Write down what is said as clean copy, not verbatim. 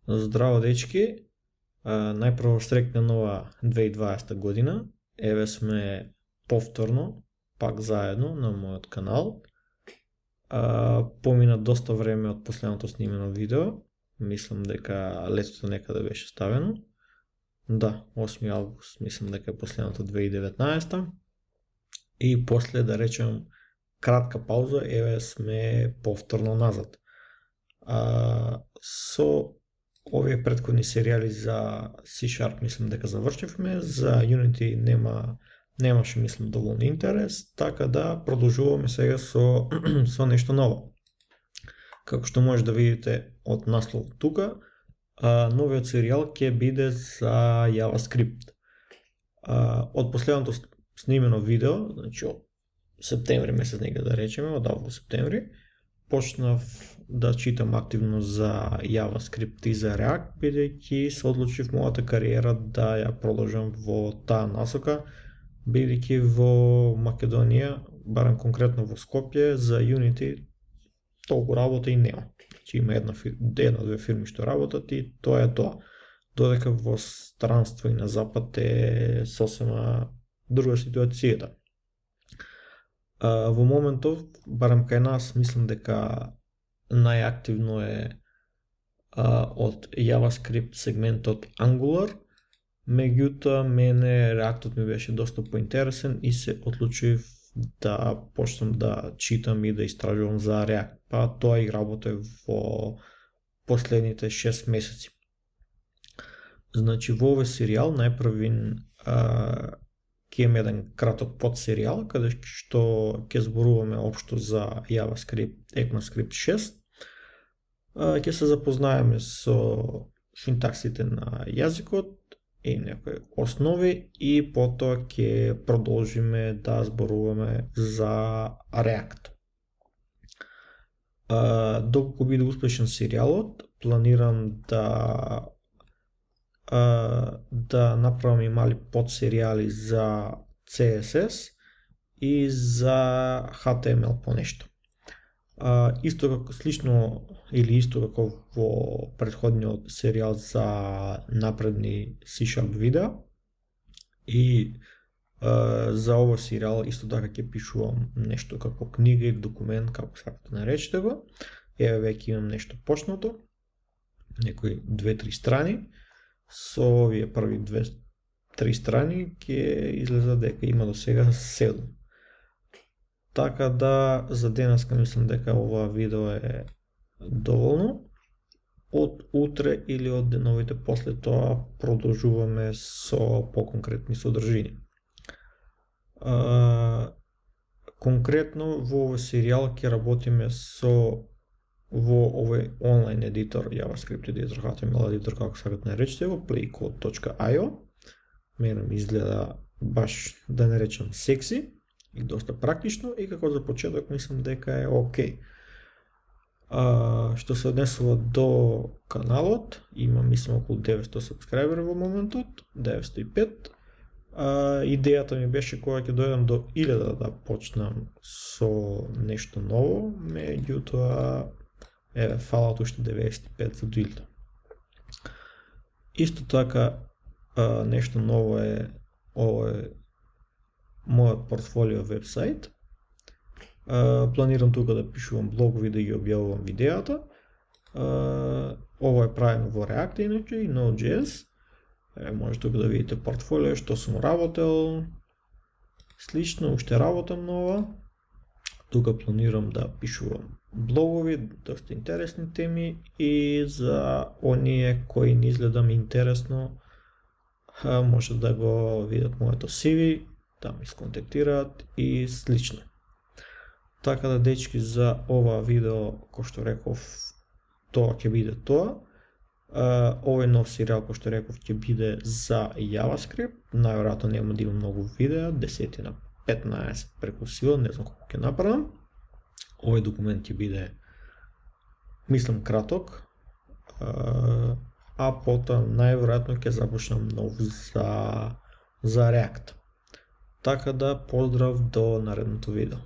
Здраво, дечки! Najprvo sretna nova 2020 godina. Еве сме повторно, пак заедно на моят канал. Помина доста време от последното снимено видео. Мислам дека летото некаде беше ставено. Да, 8 август, мислам дека е последното 2019. И после, да речем, кратка пауза, еве сме повторно назад. Со овие претходни сериали за C# мислам дека завршивме, за Unity немаше мислам доволно интерес, така да продолжуваме сега со нешто ново. Како што може да видите од наслов тука, новиот сериал ќе биде за JavaScript. Од последното снимено видео, значи од септември месец некаде да речеме, од август-септември, почнав да читам активно за JavaScript и за React, бидејќи се одлучив мојата кариера да ја продолжам во таа насока, бидејќи во Македонија, барем конкретно во Скопје, за Unity толку работа и нема. Значи има една-две фирми што работат и тоа е тоа. Додека во странство и на запад е сосема друга ситуацијата. Во моментов, барем кај нас, мислам дека најактивно е од JavaScript сегментот Angular, меѓутоа мене Reactот ми беше доста поинтересен и се одлучив да почнам да читам и да истражувам за React, па тоа и работев во последните 6 месеци. Значи во овој сериал најпрвин ќе имаме еден краток подсеријал, каде што ќе зборуваме општо за JavaScript, ECMAScript 6. Ќе се запознаеме со синтаксите на јазикот и некои основи и потоа ќе продолжиме да зборуваме за React. Доколку биде успешен серијалот, планирам да направам и мали подсеријали за CSS и за HTML понешто. Исто како слично или исто како во претходниот серијал за напредни C# видеа и за овој серијал исто така ќе пишувам нешто како книга или документ, како сакате да наречете го. Еве веќе имам нешто почнато, некои 2-3 страни. Со овие први 2-3 страни ќе излеза дека има до сега 7. Така да за денеска мислам дека ова видео е доволно. Од утре или од деновите после тоа продолжуваме со поконкретни содржини. Конкретно во овој серијал ќе работиме во овој онлайн едитор, JavaScript едитор, HTML едитор, како сакате наречете го, playcode.io. Мене ми изгледа баш, да не речам, секси и доста практично и како за почеток мислам дека е окей. Што се однесува до каналот, има мислам околу 900 сабскрајбери во моментот, 905. Идејата ми беше кога ќе дојдам до 1000 да почнам со нешто ново, меѓутоа еве фалат уште 95 за 1000. Исто така нешто ново е овој мојот портфолио вебсайт. Планирам тука да пишувам блогови, да ги објавувам видеата. Ово е правено во React иначе и Node.js. Може тука да видите портфолио, што сум работел. Слично, уште работам нова. Тука планирам да пишувам блогови, доста интересни теми и за оние кои не изгледа ми интересно, може да го видат моето CV, да ми сконтактираат и слично. Така да, дечки, за ова видео, кој што реков, тоа ќе биде тоа. Овој нов серијал, кој што реков, ќе биде за JavaScript. Најверојатно нема да има многу видеа, 10 на 15 преку сила, не знам колку ќе направам. Овој документ ќе биде, мислам, краток, а потоа најверојатно ќе започнам нов за React. Така да, поздрав до наредното видео.